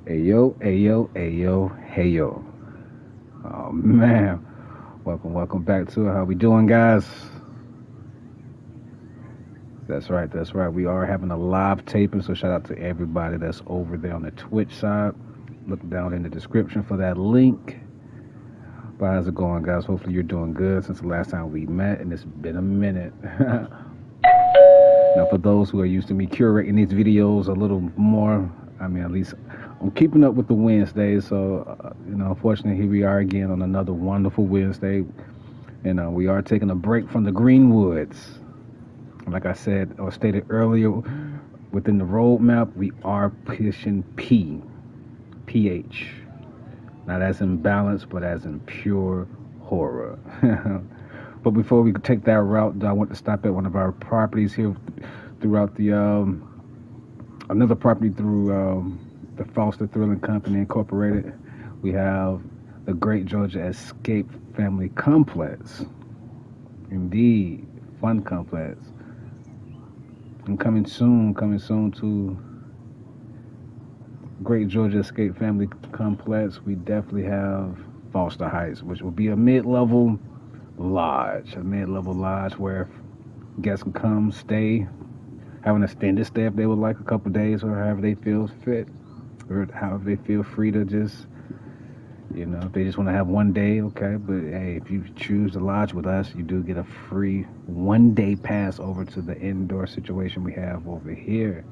Ayo, ayo, ayo, heyo. Oh man, welcome back to it. How we doing, guys? That's right. We are having a live taping, so shout out to everybody that's over there on the Twitch side. Look down in the description for that link. But how's it going, guys? Hopefully you're doing good since the last time we met, and it's been a minute. Now, for those who are used to me curating these videos a little more, I mean, at least I'm keeping up with the Wednesdays. So, unfortunately, here we are again on another wonderful Wednesday. And we are taking a break from the Greenwoods. Like I said or stated earlier, within the roadmap, we are pushing PH. Not as in balance, but as in pure horror. But before we take that route, I want to stop at one of our properties here throughout the another property through the Foster Thrilling Company Incorporated. We have the Great Georgia Escape Family Complex. Indeed, fun complex. And coming soon to Great Georgia Escape Family Complex, we definitely have Foster Heights, which will be a mid-level lodge where guests can come, stay, have an extended stay if they would like a couple days or however they feel fit, or however they feel free to just, if they just want to have one day, okay. But hey, if you choose to lodge with us, you do get a free 1 day pass over to the indoor situation we have over here.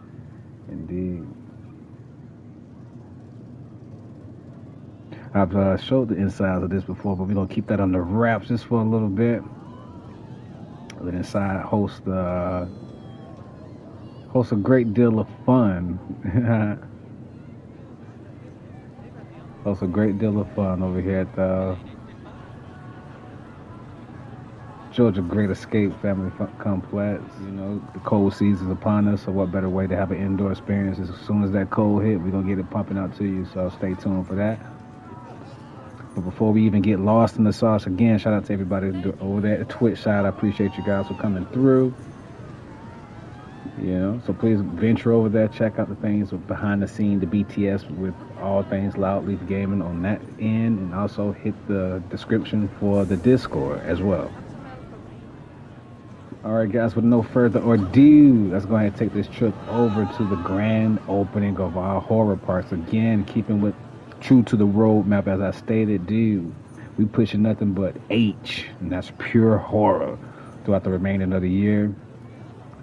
Indeed. I've showed the insides of this before, but we're gonna keep that under wraps just for a little bit. The inside hosts a great deal of fun. hosts a great deal of fun over here at the Georgia Great Escape Family Complex. The cold season's upon us, so what better way to have an indoor experience? As soon as that cold hit, we're gonna get it pumping out to you. So stay tuned for that. But before we even get lost in the sauce, again, shout out to everybody over there at the Twitch side. I appreciate you guys for coming through. So please venture over there, check out the things behind the scene, the BTS with all things Loud Leaf Gaming on that end, and also hit the description for the Discord as well. All right, guys, with no further ado, let's go ahead and take this trip over to the grand opening of our horror parks. Again, keeping with true to the roadmap, as I stated, we pushing nothing but H, and that's pure horror throughout the remainder of the year.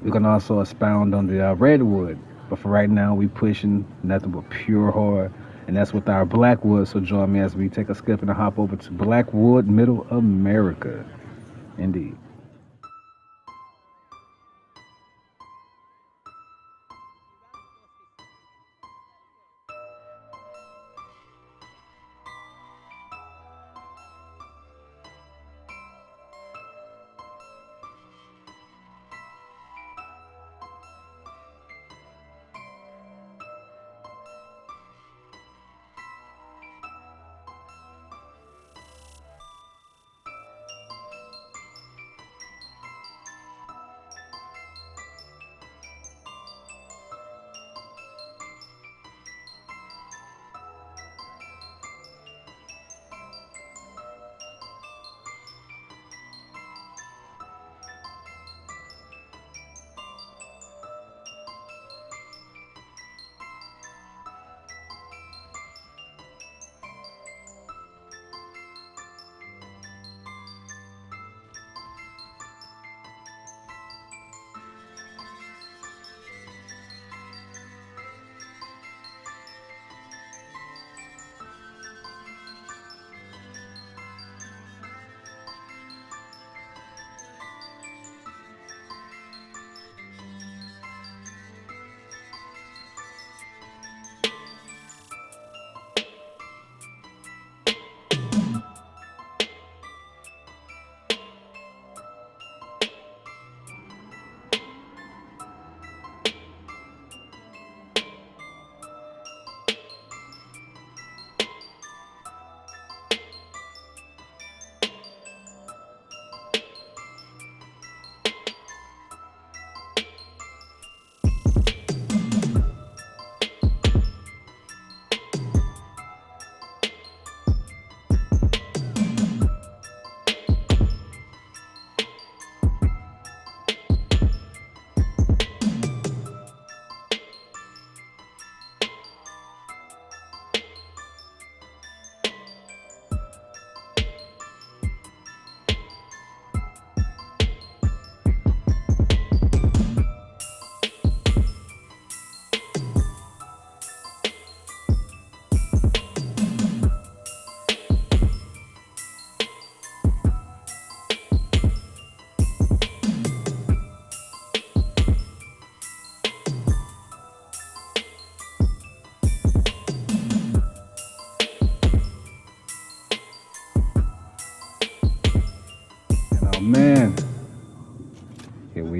We can also expound on the Redwood, but for right now, we pushing nothing but pure horror, and that's with our Blackwood. So join me as we take a skip and a hop over to Blackwood, Middle America. Indeed.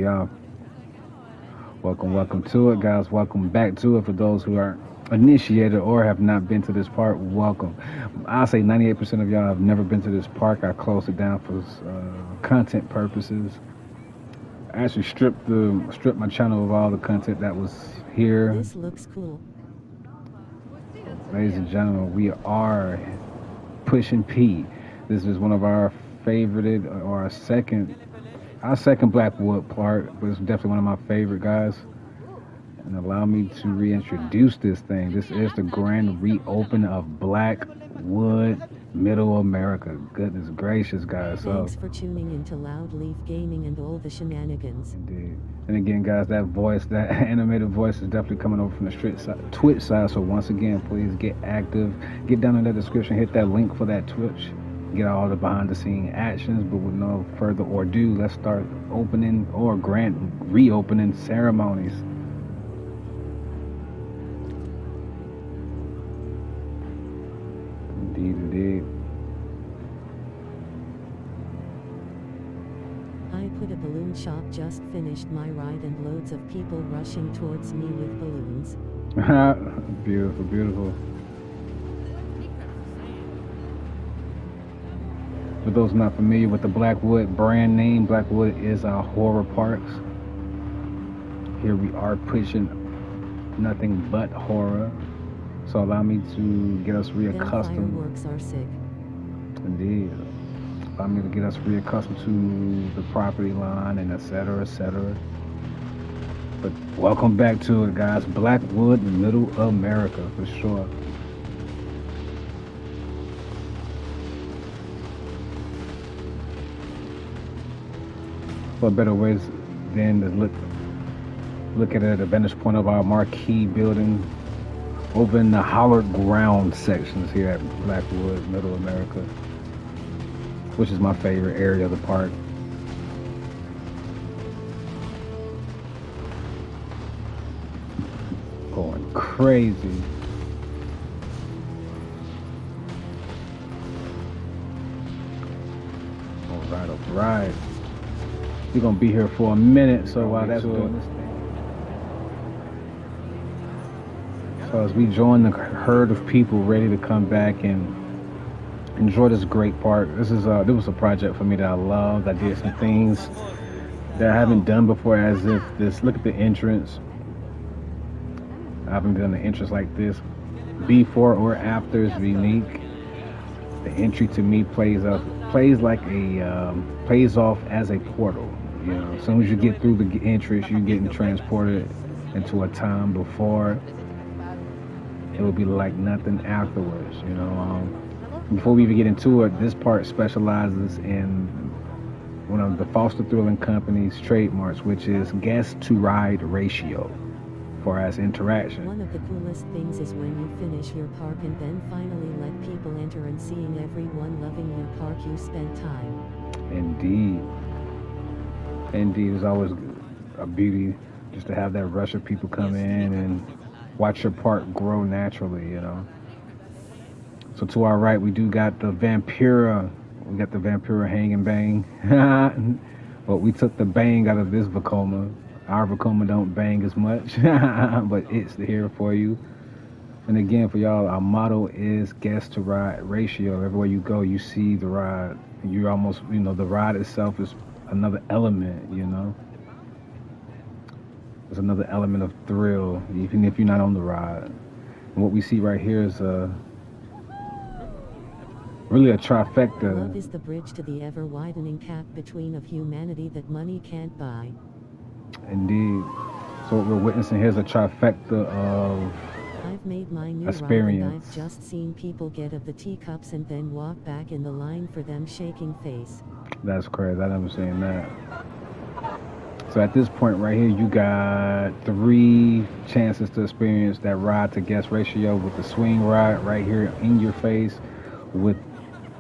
y'all. Welcome to it, guys. Welcome back to it. For those who are initiated or have not been to this park, welcome. I'll say 98% of y'all have never been to this park. I closed it down for content purposes. I actually stripped my channel of all the content that was here. This looks cool. Ladies and gentlemen, we are pushing P. This is one of our favorited or our second Blackwood park, but it's definitely one of my favorite guys. And allow me to reintroduce this thing. This is the grand reopen of Blackwood, Middle America. Goodness gracious, guys. Thanks for tuning into Loud Leaf Gaming and all the shenanigans. Indeed. And again, guys, that voice, that animated voice is definitely coming over from the Twitch side. So once again, please get active. Get down in the description. Hit that link for that Twitch. Get all the behind the scene actions. But with no further ado, let's start opening or grand reopening ceremonies. Indeed. I put a balloon shop, just finished my ride and loads of people rushing towards me with balloons. Beautiful. For those not familiar with the Blackwood brand name, Blackwood is our horror parks. Here we are pushing nothing but horror. So allow me to get us reaccustomed. Them fireworks are sick. Indeed. Allow me to get us reaccustomed to the property line and etc. But welcome back to it, guys. Blackwood, Middle America, for sure. What better ways than to look at it at the vantage point of our marquee building over in the hollowed ground sections here at Blackwood, Middle America, which is my favorite area of the park. Going crazy. All right. We're gonna be here for a minute, so while that's doing this thing. So as we join the herd of people ready to come back and enjoy this great park. This was a project for me that I loved. I did some things that I haven't done before, as if look at the entrance. I haven't done an entrance like this before or after. It's unique. The entry to me plays off as a portal. You know, as soon as you get through the entrance, you're getting transported into a time before. It will be like nothing afterwards. You know. Before we even get into it, this part specializes in one of the Foster Thrilling Company's trademarks, which is guest to ride ratio for as interaction. One of the coolest things is when you finish your park and then finally let people enter and seeing everyone loving your park you spent time. Indeed, it's always a beauty just to have that rush of people come in and watch your park grow naturally, you know. So to our right, we do got the Vampira. We got the Vampira hang and bang. But we took the bang out of this Vekoma. Our Vekoma don't bang as much, but it's here for you. And again, for y'all, our motto is guest to ride ratio. Everywhere you go, you see the ride. You almost, the ride itself is another element, It's another element of thrill, even if you're not on the ride. And what we see right here is really a trifecta. Love is the bridge to the ever-widening gap between of humanity that money can't buy. Indeed. So what we're witnessing here is a trifecta of I've made my new experience. Ride and I've just seen people get of the teacups and then walk back in the line for them shaking face. That's crazy. I never seen that. So at this point right here, you got 3 chances to experience that ride to guest ratio with the swing ride right here in your face, with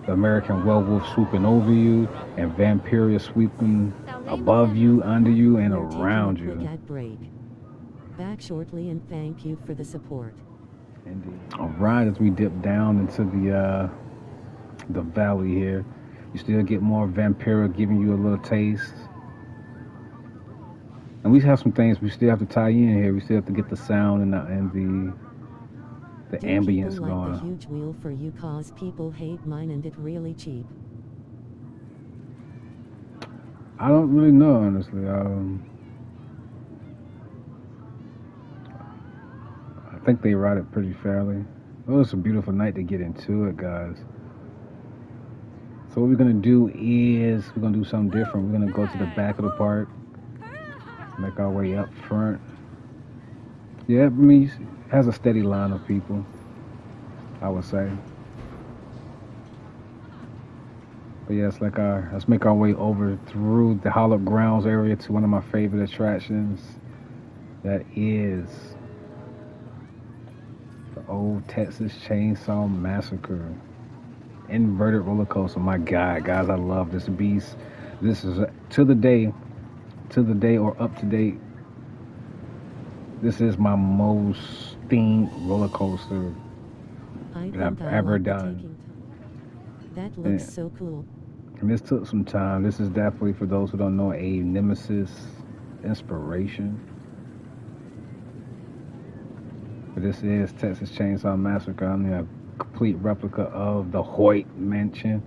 the American Werewolf swooping over you and Vampira sweeping above you, under you, and around you. Break. Back shortly and thank you for the support. Indeed. All right, as we dip down into the valley here, you still get more Vampira giving you a little taste. And we have some things we still have to tie in here. We still have to get the sound the Do people ambience like the going. huge wheel for you cause people hate mine and it really cheap? I don't really know honestly. I think they ride it pretty fairly. Oh, it's a beautiful night to get into it, guys. So what we're gonna do is we're gonna do something different. We're gonna go to the back of the park, make our way up front. Yeah, I mean, it has a steady line of people, I would say. But yeah, it's like let's make our way over through the Hollowed Grounds area to one of my favorite attractions. That is the old Texas Chainsaw Massacre inverted roller coaster. My God, guys, I love this beast. This is to the day or up to date. This is my most themed roller coaster I that think I've I ever like the done. taking time. That looks And, so cool. and this took some time. This is definitely for those who don't know a Nemesis inspiration. But this is Texas Chainsaw Massacre. I mean, a complete replica of the Hoyt Mansion.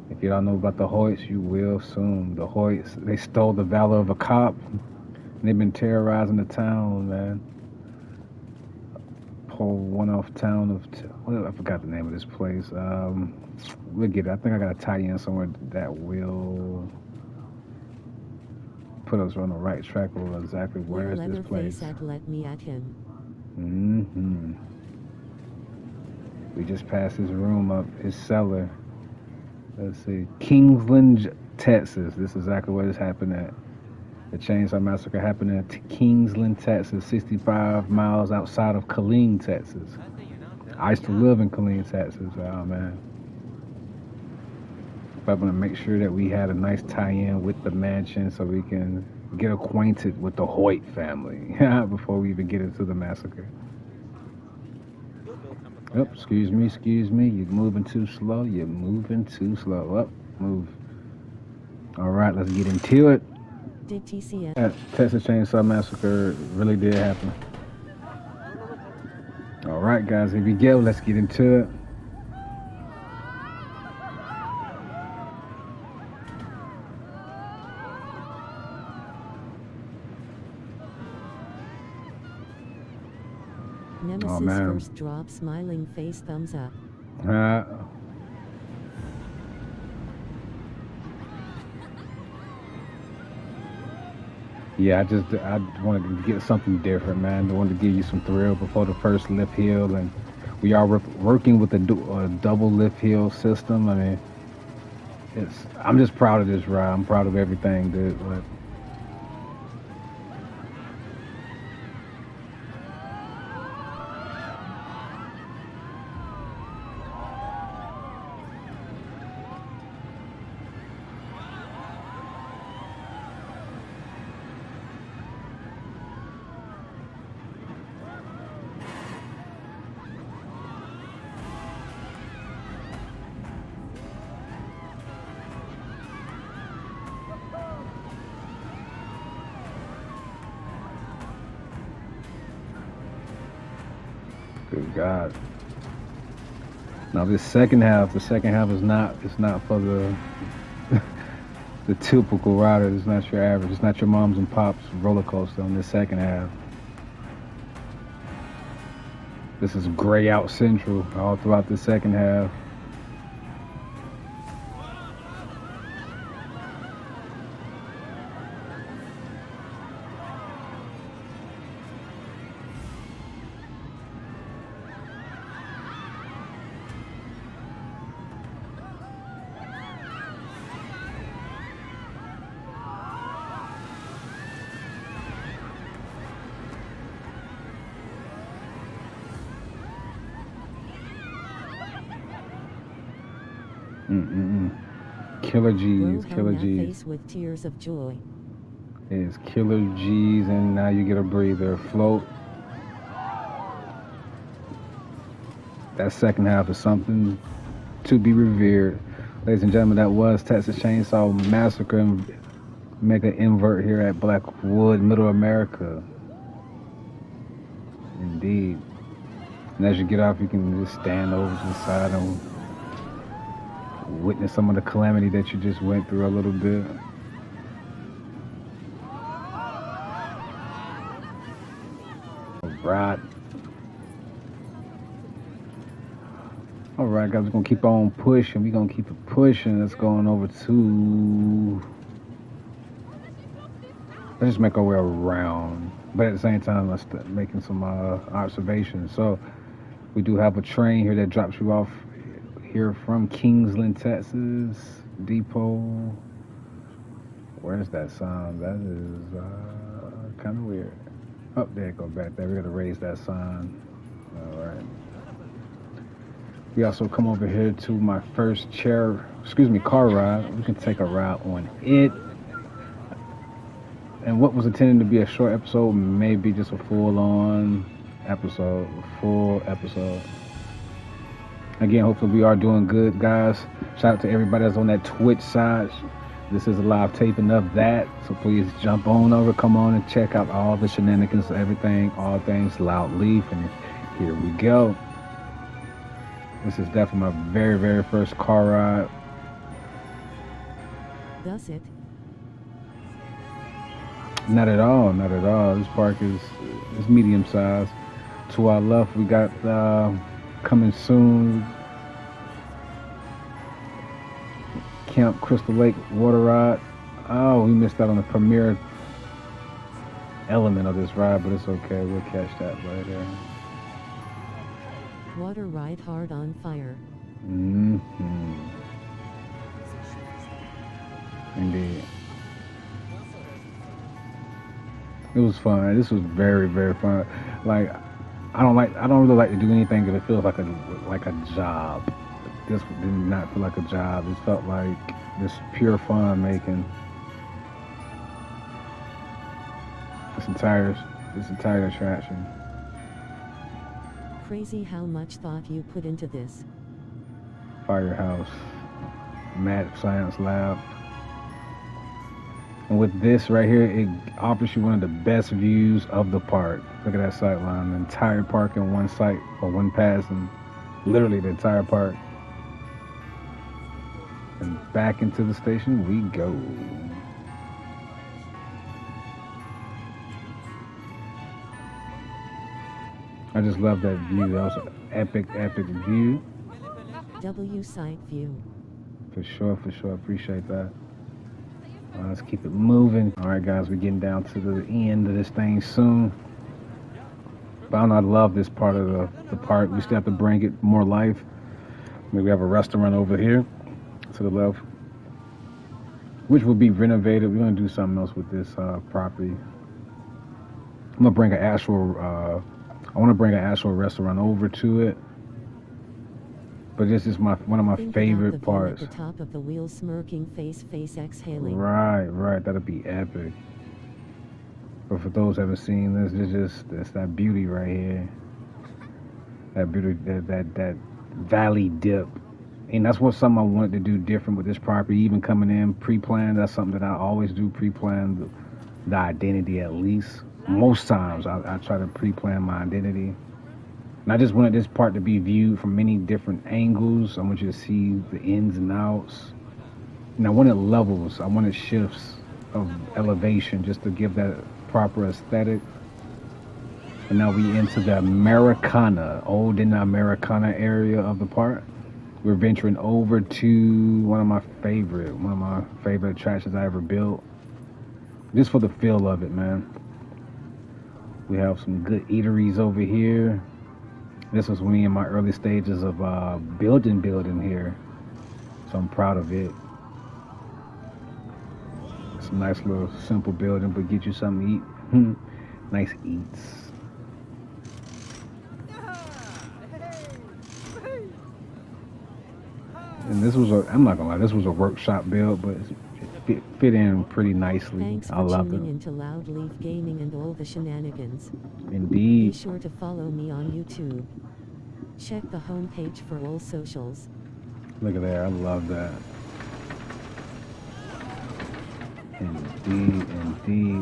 If you don't know about the Hoyts, you will soon. The Hoyts, they stole the valor of a cop. And they've been terrorizing the town, man. Whole one-off town of, well, I forgot the name of this place. We'll get it. I think I got to tie in somewhere that will put us on the right track of exactly where Where is this Leatherface place. at let me at him. hmm We just passed his room up, his cellar. Let's see, Kingsland, Texas. This is exactly where this happened at. The Chainsaw Massacre happened at Kingsland, Texas, 65 miles outside of Killeen, Texas. I used to live in Killeen, Texas. Oh man. But I'm gonna make sure that we had a nice tie-in with the mansion so we can get acquainted with the Hoyt family before we even get into the massacre. Oh, excuse me. You're moving too slow. You're moving too slow. Up, move. All right, let's get into it. Did TCS? That Texas Chainsaw Massacre really did happen. All right, guys, here we go. Let's get into it. Oh Nemesis man. first drop smiling face thumbs up. Uh, yeah, I wanted to get something different, man. I wanted to give you some thrill before the first lift hill, and we are working with a double lift hill system. I mean, I'm just proud of this ride. I'm proud of everything, dude. But good God. Now this the second half is not. It's not for the the typical rider. It's not your average. It's not your mom's and pops roller coaster on this second half. This is gray out central all throughout the second half. Mm-mm-mm. Killer Bro G's, hung Killer that G's. face with tears of joy. It's Killer G's, and now you get a breather. Float. That second half is something to be revered. Ladies and gentlemen, that was Texas Chainsaw Massacre Make an invert here at Blackwood, Middle America. Indeed. And as you get off, you can just stand over to the side and witness some of the calamity that you just went through a little bit. Right. All right, guys, we're gonna keep on pushing. We're gonna keep it pushing. Let's go on over to. Let's just make our way around, but at the same time, let's start making some observations. So we do have a train here that drops you off here from Kingsland, Texas Depot. Where's that sign? That is kind of weird. Up there, go back there. We gotta raise that sign. All right. We also come over here to my first car ride. We can take a ride on it. And what was intended to be a short episode may be just a full episode. Again, hopefully we are doing good, guys. Shout out to everybody that's on that Twitch side. This is a live taping of that, so please jump on over, come on and check out all the shenanigans, everything, all things Loud Leaf, and here we go. This is definitely my very, very first car ride. Thus it. Not at all, not at all. This park is medium sized. To our left, we got coming soon, Camp Crystal Lake Water Ride. Oh, we missed out on the premiere element of this ride, but it's okay. We'll catch that later. Water ride hard on fire. Indeed. It was fun. This was very, very fun. Like, I don't really like to do anything that it feels like a job. This did not feel like a job. It felt like this pure fun making. This entire attraction. Crazy how much thought you put into this. Firehouse, Mad Science Lab. And with this right here, it offers you one of the best views of the park. Look at that sight line, the entire park in one sight or one pass, and literally the entire park. And back into the station we go. I just love that view. That was an epic view. W side view. For sure. Appreciate that. Let's keep it moving. All right, guys, we're getting down to the end of this thing soon. But I love this part of the park. We still have to bring it more life. Maybe we have a restaurant over here to the left, which will be renovated. We're gonna do something else with this property. I'm gonna bring I want to bring an actual restaurant over to it. But this is one of my favorite parts. At the top of the wheel, smirking face exhaling. Right. That'll be epic. But for those who haven't seen this, it's that beauty right here. That beauty, that valley dip. And that's something I wanted to do different with this property. Even coming in pre-planned, that's something that I always do, pre-plan the identity at least. Most times I try to pre-plan my identity. And I just wanted this part to be viewed from many different angles. I want you to see the ins and outs. And I wanted levels. I wanted shifts of elevation just to give that proper aesthetic. And now we into the olden Americana area of the park. We're venturing over to one of my favorite attractions I ever built. Just for the feel of it, man. We have some good eateries over here. This was me in my early stages of building here. So I'm proud of it. It's a nice little simple building, but get you something to eat. Nice eats. And I'm not gonna lie, this was a workshop build, but it fit in pretty nicely. Thanks I for love tuning it. into Loud Leaf Gaming and all the shenanigans. Indeed. Be sure to follow me on YouTube. Check the homepage for all socials. Look at there, I love that. Indeed, indeed.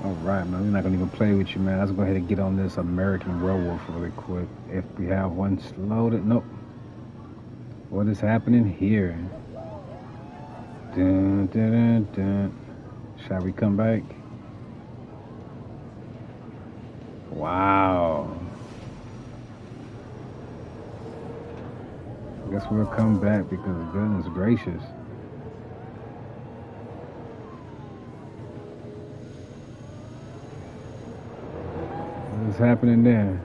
All right, man. We're not gonna even play with you, man. Let's go ahead and get on this American Werewolf really quick. If we have one loaded, nope. What is happening here? Dun, dun, dun, dun. Shall we come back? Wow. Guess we'll come back because goodness gracious. What is happening there?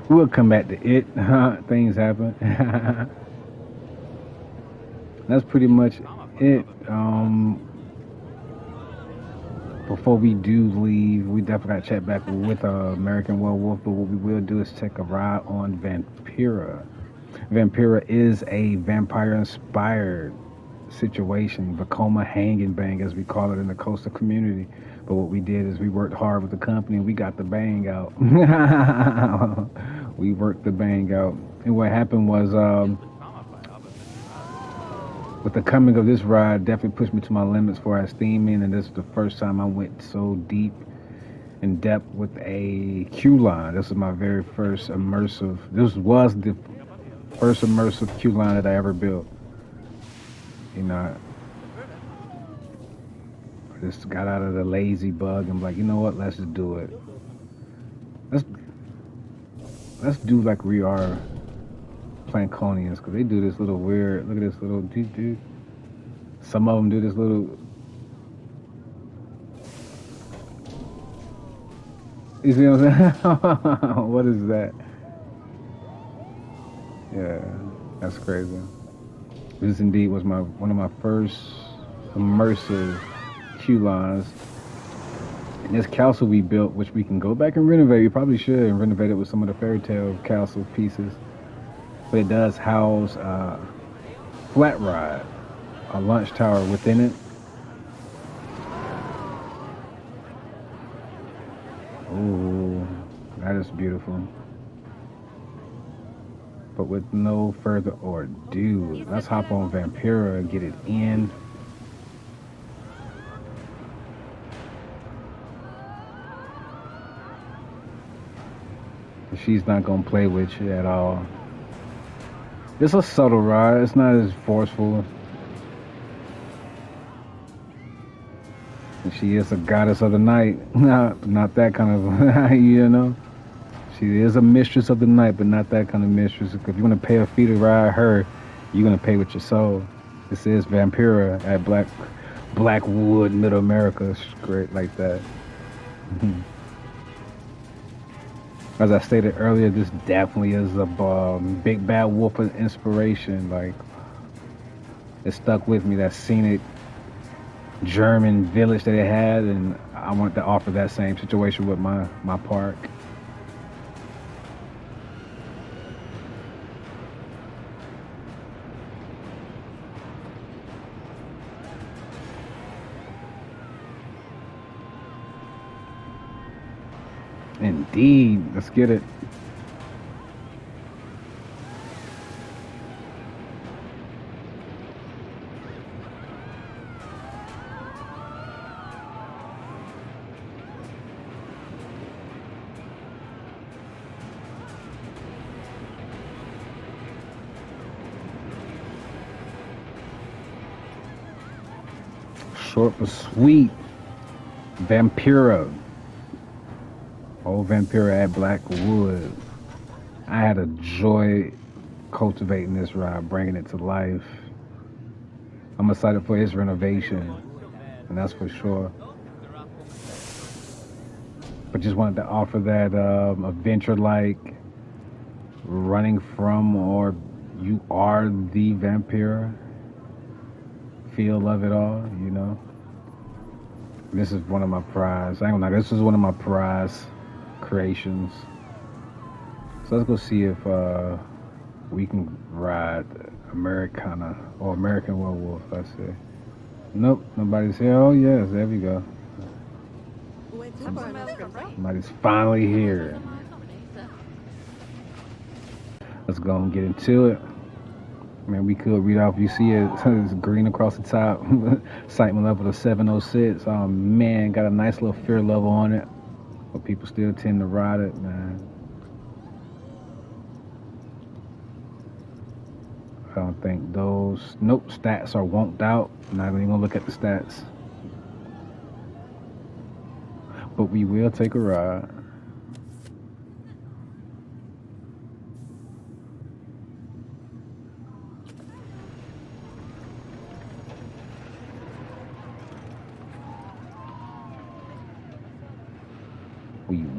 We'll come back to it. Things happen. That's pretty much it. Before we do leave, we definitely got to check back with American Werewolf. But what we will do is take a ride on Vampira. Vampira is a vampire-inspired situation, Vacoma hang and bang, as we call it in the coastal community. But what we did is we worked hard with the company and we got the bang out. We worked the bang out. And what happened was, with the coming of this ride, definitely pushed me to my limits for as theming. And this is the first time I went so deep in depth with a queue line. This is my very first immersive. This was the first immersive queue line that I ever built. You know, I just got out of the lazy bug and like, you know what? Let's just do it. Let's let's do like we are Planconians because they do this little weird. Look at this little dude. Some of them do this little. You see what I'm saying? What is that? Yeah, that's crazy. This indeed was one of my first immersive queue lines. And this castle we built, which we can go back and renovate. We probably should and renovate it with some of the fairy tale castle pieces. But it does house flat ride, a lunch tower within it. Ooh, that is beautiful. But with no further ado, let's hop on Vampira and get it in. She's not gonna play with you at all. It's a subtle ride. It's not as forceful. And she is a goddess of the night. Not that kind of, you know. She is a mistress of the night, but not that kind of mistress. If you want to pay a fee to ride her, you're gonna pay with your soul. This is Vampira at Blackwood, Middle America. Straight like that. As I stated earlier, this definitely is a big bad wolf of inspiration. Like, it stuck with me, that scenic German village that it had, and I want to offer that same situation with my park. Indeed, let's get it. Short but sweet. Vampira. Old Vampira at Blackwood. I had a joy cultivating this ride, bringing it to life. I'm excited for its renovation, and that's for sure. But just wanted to offer that adventure-like running from, or you are the vampire feel of it all, you know. This is one of my prize. I ain't gonna lie, this is one of my prize creations. So let's go see if we can ride Americana or American Werewolf. I say. Nope, nobody's here. Oh yes, there we go. Somebody's finally here. Let's go and get into it. I mean, we could read off. You see it, it's green across the top. Excitement level of 706. Oh man, got a nice little fear level on it, but people still tend to ride it, man. I don't think those. Nope, stats are wonked out. Not even gonna look at the stats, but we will take a ride.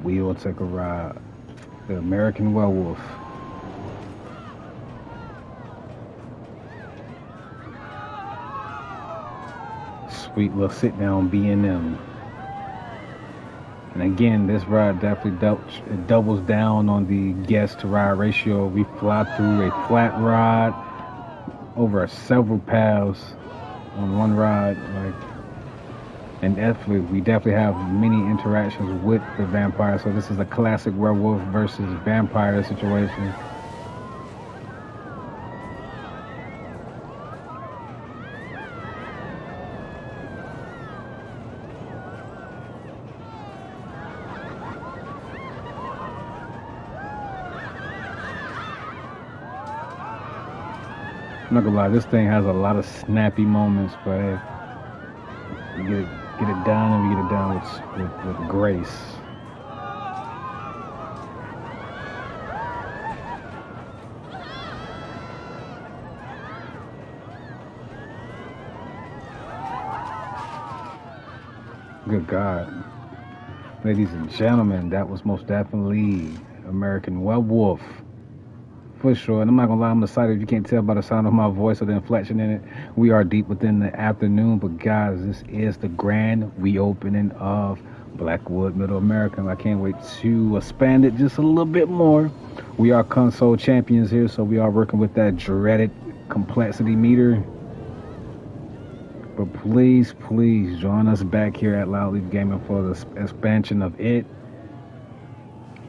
We will take a ride. The American Werewolf. Sweet little sit down B&M. And again, this ride definitely it doubles down on the guest to ride ratio. We fly through a flat ride over several paths on one ride. Like, and definitely, we definitely have many interactions with the vampire. So this is a classic werewolf versus vampire situation. I'm not gonna lie, this thing has a lot of snappy moments, but hey, we get it done, and we get it done with grace. Good God. Ladies and gentlemen, that was most definitely American Werewolf. For sure. And I'm not gonna lie, I'm excited. If you can't tell by the sound of my voice or the inflection in it, we are deep within the afternoon. But guys, this is the grand reopening of Blackwood Middle America. I can't wait to expand it just a little bit more. We are console champions here, so we are working with that dreaded complexity meter. But please, please join us back here at Loudleaf Gaming for the expansion of it.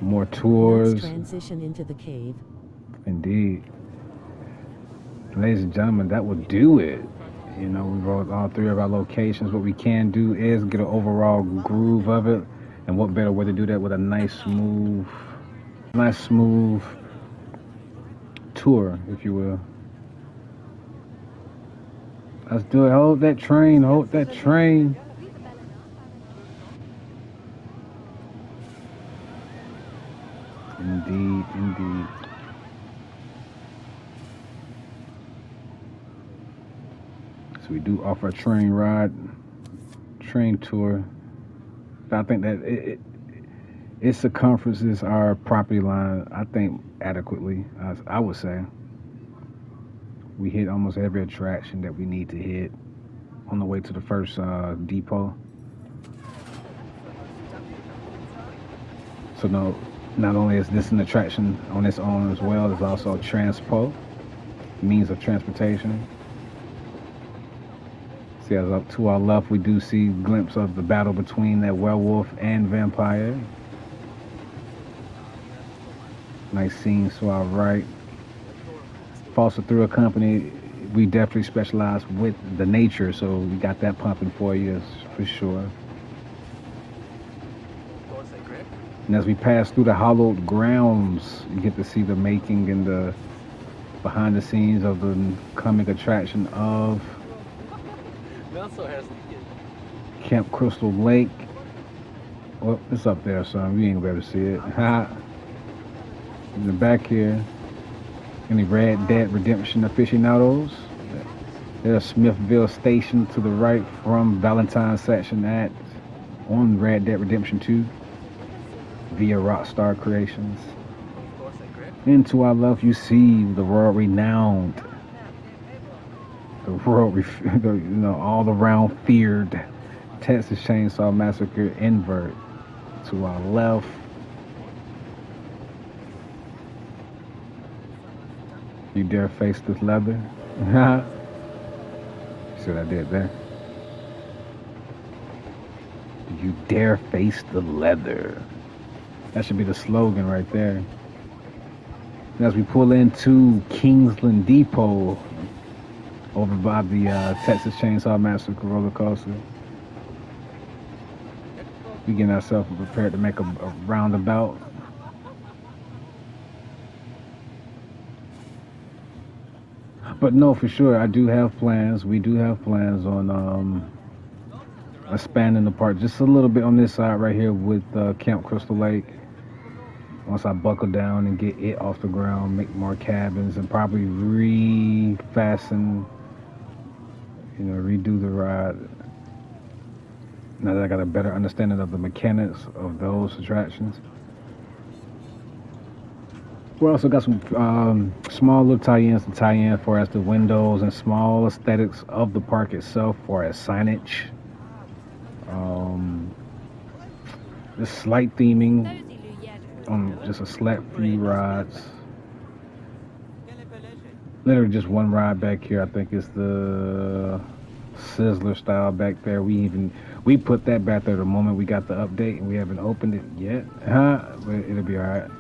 More Let's tours. transition into the cave. Indeed. Ladies and gentlemen, that will do it. You know, we wrote all three of our locations. What we can do is get an overall groove of it. And what better way to do that with a nice smooth tour, if you will. Let's do it. Hold that train. Hold that train. Indeed, indeed. So we do offer a train ride, train tour. I think that its circumferences are property line. I think adequately. I would say we hit almost every attraction that we need to hit on the way to the first depot. So no, not only is this an attraction on its own as well, it's also transpo, means of transportation. See, as up to our left, we do see a glimpse of the battle between that werewolf and vampire. Nice scenes to our right. Foster through a company, we definitely specialize with the nature, so we got that pumping for you for sure. And as we pass through the hollowed grounds, you get to see the making and the behind the scenes of the coming attraction of Camp Crystal Lake. Well, it's up there, son. You ain't gonna be able to see it. In the back here, any Red Dead Redemption aficionados? There's Smithville Station to the right from Valentine's section on Red Dead Redemption 2 via Rockstar Creations. And to our left, you see the world renowned, all around feared Texas Chainsaw Massacre invert. To our left, you dare face this leather? See what I did there? You dare face the leather. That should be the slogan right there. And as we pull into Kingsland Depot over by the Texas Chainsaw Massacre roller coaster, we getting ourselves prepared to make a roundabout. But no, for sure, I do have plans. We do have plans on expanding the park just a little bit on this side right here with Camp Crystal Lake. Once I buckle down and get it off the ground, make more cabins and probably refasten, redo the ride. Now that I got a better understanding of the mechanics of those attractions. We also got some small little tie-ins to tie in for as the windows and small aesthetics of the park itself, for as signage, um, just slight theming on just a select few rides. Literally just one ride back here. I think it's the Sizzler style back there. We put that back there the moment we got the update, and we haven't opened it yet, huh? But it'll be all right.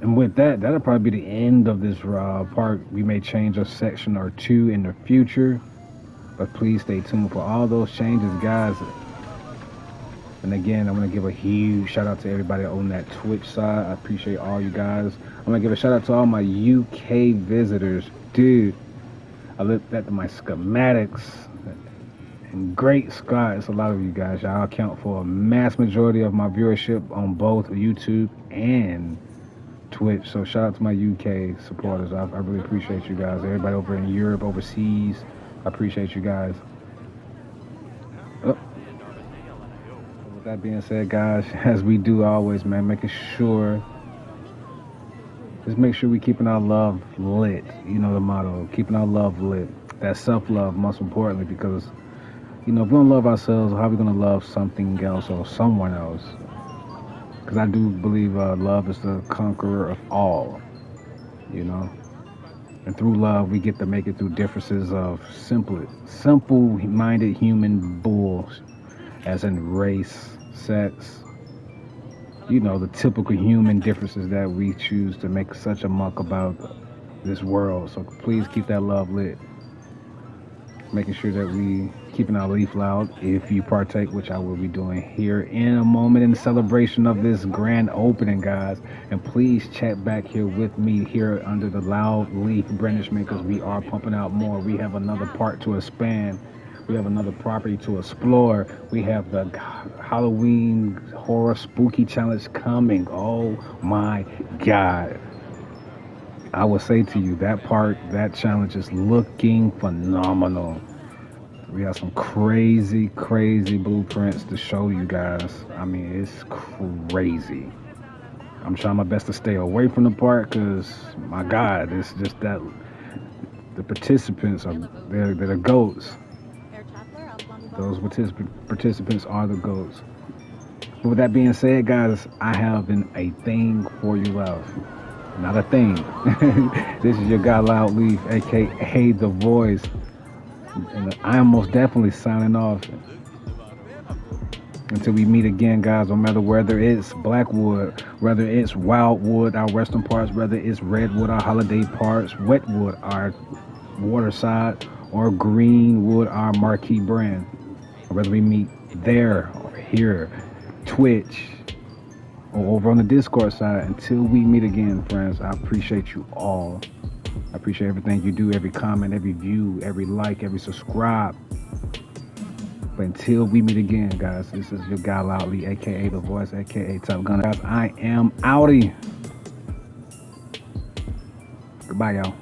And with that, that'll probably be the end of this park. We may change a section or two in the future, but please stay tuned for all those changes, guys. And again, I'm gonna give a huge shout out to everybody on that Twitch side. I appreciate all you guys. I'm gonna give a shout out to all my UK visitors, dude. I looked at my schematics, and great Scott. It's a lot of you guys. Y'all account for a mass majority of my viewership on both YouTube and Twitch. So shout out to my UK supporters. I really appreciate you guys. Everybody over in Europe, overseas, I appreciate you guys. Oh. With that being said, guys, as we do always, man, just make sure we keeping our love lit. You know the motto, keeping our love lit. That self-love, most importantly, because if we don't love ourselves, how are we gonna love something else or someone else? Because I do believe love is the conqueror of all, you know. And through love, we get to make it through differences of simple-minded human bulls, as in race, sex, the typical human differences that we choose to make such a muck about this world. So please keep that love lit. Making sure that we keeping our leaf loud if you partake, which I will be doing here in a moment in celebration of this grand opening, guys. And please chat back here with me here under the loud leaf brandishment, because we are pumping out more. We have another part to expand. We have another property to explore. We have the Halloween horror spooky challenge coming. Oh my God. I will say to you, that challenge is looking phenomenal. We have some crazy, crazy blueprints to show you guys. I mean, it's crazy. I'm trying my best to stay away from the park because, my God, it's just that the participants they're the goats. Those participants are the goats. But with that being said, guys, I have a thing for you love. Not a thing. This is your guy Loud Leaf, aka The Voice. And I am most definitely signing off until we meet again, guys. No matter whether it's Blackwood, whether it's Wildwood, our western parts, whether it's Redwood, our holiday parts, Wetwood, our waterside, or Greenwood, our marquee brand. Or whether we meet there or here, Twitch, or over on the Discord side. Until we meet again, friends, I appreciate you all. I appreciate everything you do, every comment, every view, every like, every subscribe. But until we meet again, guys, this is your guy Loudly, aka The Voice, aka Top Gun. Guys, I am outie. Goodbye, y'all.